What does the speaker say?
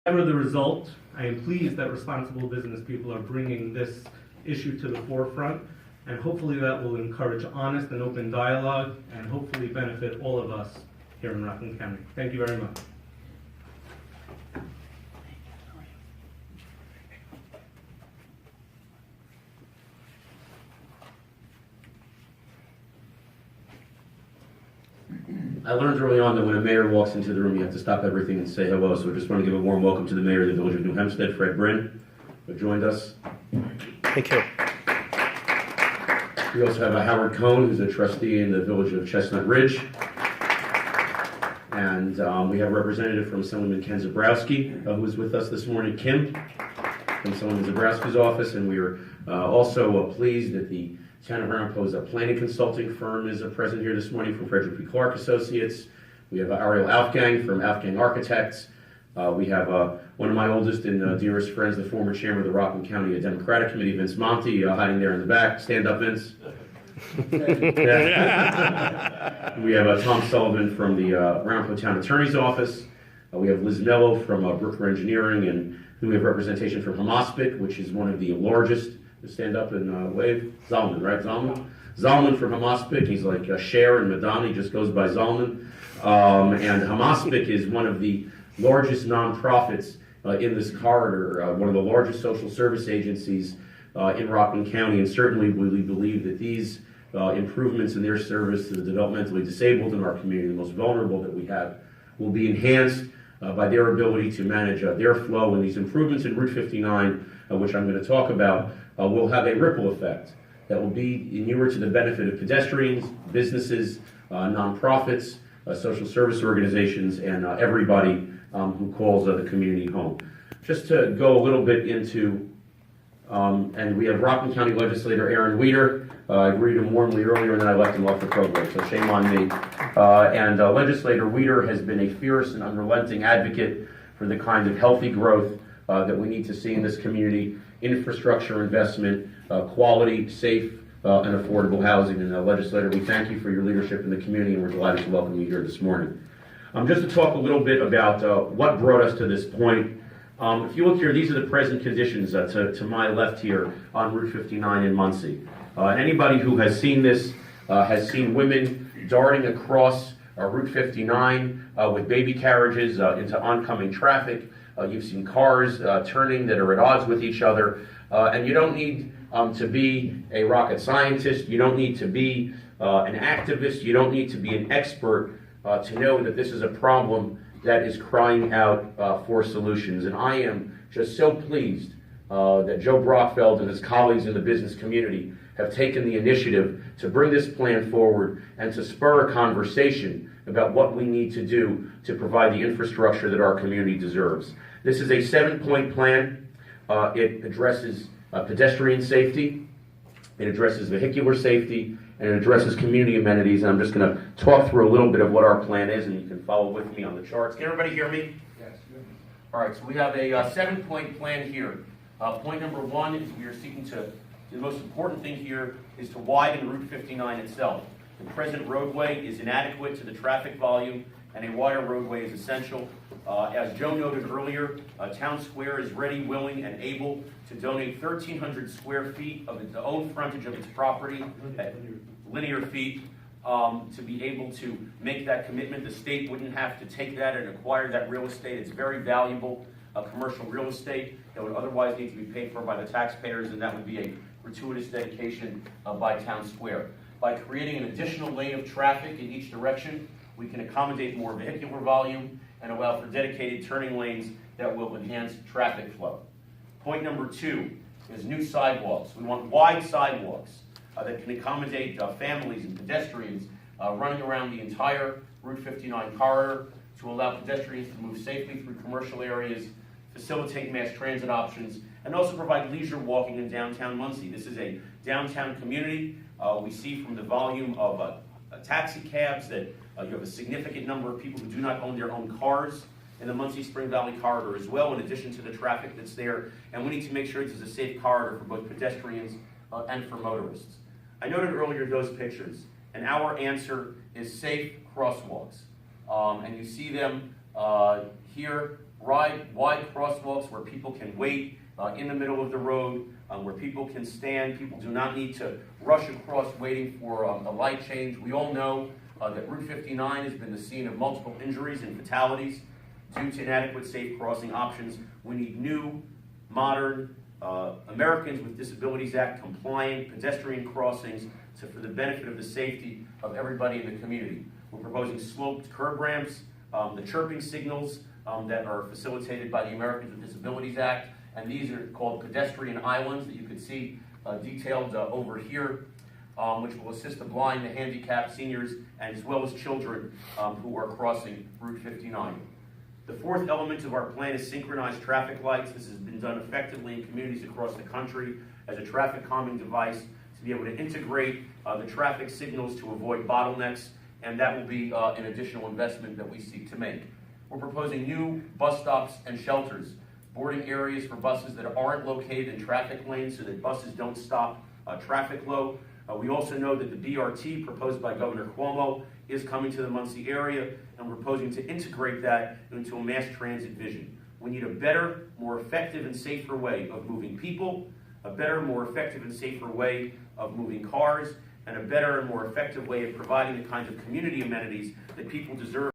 Whatever the result, I am pleased that responsible business people are bringing this issue to the forefront, and hopefully that will encourage honest and open dialogue and hopefully benefit all of us here in Rockland County. Thank you very much. I learned early on that when a mayor walks into the room, you have to stop everything and say hello. So I just want to give a warm welcome to the mayor of the Village of New Hempstead, Fred Bryn, who joined us. Thank you. We also have Howard Cohn, who's a trustee in the Village of Chestnut Ridge. And we have a representative from Assemblyman Ken Zabrowski, who is with us this morning, Kim, from Assemblyman Zabrowski's office. And we are also pleased that the Town of Arapahoe's planning consulting firm is present here this morning from Frederick P. Clark Associates. We have Ariel Aufgang from Aufgang Architects. We have one of my oldest and dearest friends, the former chairman of the Rockland County Democratic Committee, Vince Monti, hiding there in the back. Stand up, Vince. We have Tom Sullivan from the Arapahoe Town Attorney's Office. We have Liz Mello from Brooker Engineering, and we have representation from Hamospic, which is one of the largest. Stand up and wave. Zalman, right? Zalman from Hamospic. He's like Cher and Madonna. He just goes by Zalman. And Hamospic is one of the largest nonprofits in this corridor, one of the largest social service agencies in Rockland County, and certainly we believe that these improvements in their service to the developmentally disabled in our community, the most vulnerable that we have, will be enhanced by their ability to manage their flow, and these improvements in Route 59, which I'm going to talk about, will have a ripple effect that will be inure to the benefit of pedestrians, businesses, nonprofits, social service organizations, and everybody who calls the community home. Just to go a little bit into, and we have Rockland County Legislator Aaron Weeder. I greeted him warmly earlier and then I left him off the program, so shame on me. Legislator Weeder has been a fierce and unrelenting advocate for the kind of healthy growth that we need to see in this community, infrastructure investment, quality, safe, and affordable housing. And Legislator, we thank you for your leadership in the community, and we're delighted to welcome you here this morning. Just to talk a little bit about what brought us to this point. If you look here, these are the present conditions to my left here on Route 59 in Muncie. And anybody who has seen this has seen women darting across Route 59 with baby carriages into oncoming traffic. You've seen cars turning that are at odds with each other. And you don't need to be a rocket scientist. You don't need to be an activist. You don't need to be an expert to know that this is a problem that is crying out for solutions. And I am just so pleased that Joe Brockfeld and his colleagues in the business community have taken the initiative to bring this plan forward and to spur a conversation about what we need to do to provide the infrastructure that our community deserves. This is a 7-point plan. It addresses pedestrian safety, it addresses vehicular safety, and it addresses community amenities. And I'm just going to talk through a little bit of what our plan is, and you can follow with me on the charts. Can everybody hear me? Yes. All right, so we have a 7-point plan here. Point number 1 is we are seeking to, the most important thing here is to widen Route 59 itself. The present roadway is inadequate to the traffic volume, and a wider roadway is essential. As Joe noted earlier, Town Square is ready, willing, and able to donate 1,300 square feet of its own frontage of its property, linear feet, to be able to make that commitment. The state wouldn't have to take that and acquire that real estate. It's very valuable commercial real estate that would otherwise need to be paid for by the taxpayers, and that would be a gratuitous dedication by Town Square. By creating an additional lane of traffic in each direction, we can accommodate more vehicular volume and allow for dedicated turning lanes that will enhance traffic flow. Point number 2 is new sidewalks. We want wide sidewalks that can accommodate families and pedestrians running around the entire Route 59 corridor to allow pedestrians to move safely through commercial areas, facilitate mass transit options, and also provide leisure walking in downtown Muncie. This is a downtown community. We see from the volume of taxi cabs that you have a significant number of people who do not own their own cars in the Muncie Spring Valley corridor as well, in addition to the traffic that's there. And we need to make sure this is a safe corridor for both pedestrians and for motorists. I noted earlier those pictures, and our answer is safe crosswalks. And you see them here wide crosswalks where people can wait in the middle of the road, where people can stand. People do not need to rush across waiting for a light change. We all know that Route 59 has been the scene of multiple injuries and fatalities due to inadequate safe crossing options. We need new, modern, Americans with Disabilities Act compliant pedestrian crossings for the benefit of the safety of everybody in the community. We're proposing sloped curb ramps, the chirping signals that are facilitated by the Americans with Disabilities Act, and these are called pedestrian islands that you can see detailed over here, which will assist the blind, the handicapped, seniors, and as well as children who are crossing Route 59. The fourth element of our plan is synchronized traffic lights. This has been done effectively in communities across the country as a traffic calming device to be able to integrate the traffic signals to avoid bottlenecks, and that will be an additional investment that we seek to make. We're proposing new bus stops and shelters, boarding areas for buses that aren't located in traffic lanes so that buses don't stop traffic flow. We also know that the BRT proposed by Governor Cuomo is coming to the Muncie area, and we're proposing to integrate that into a mass transit vision. We need a better, more effective and safer way of moving people, a better, more effective and safer way of moving cars, and a better and more effective way of providing the kinds of community amenities that people deserve.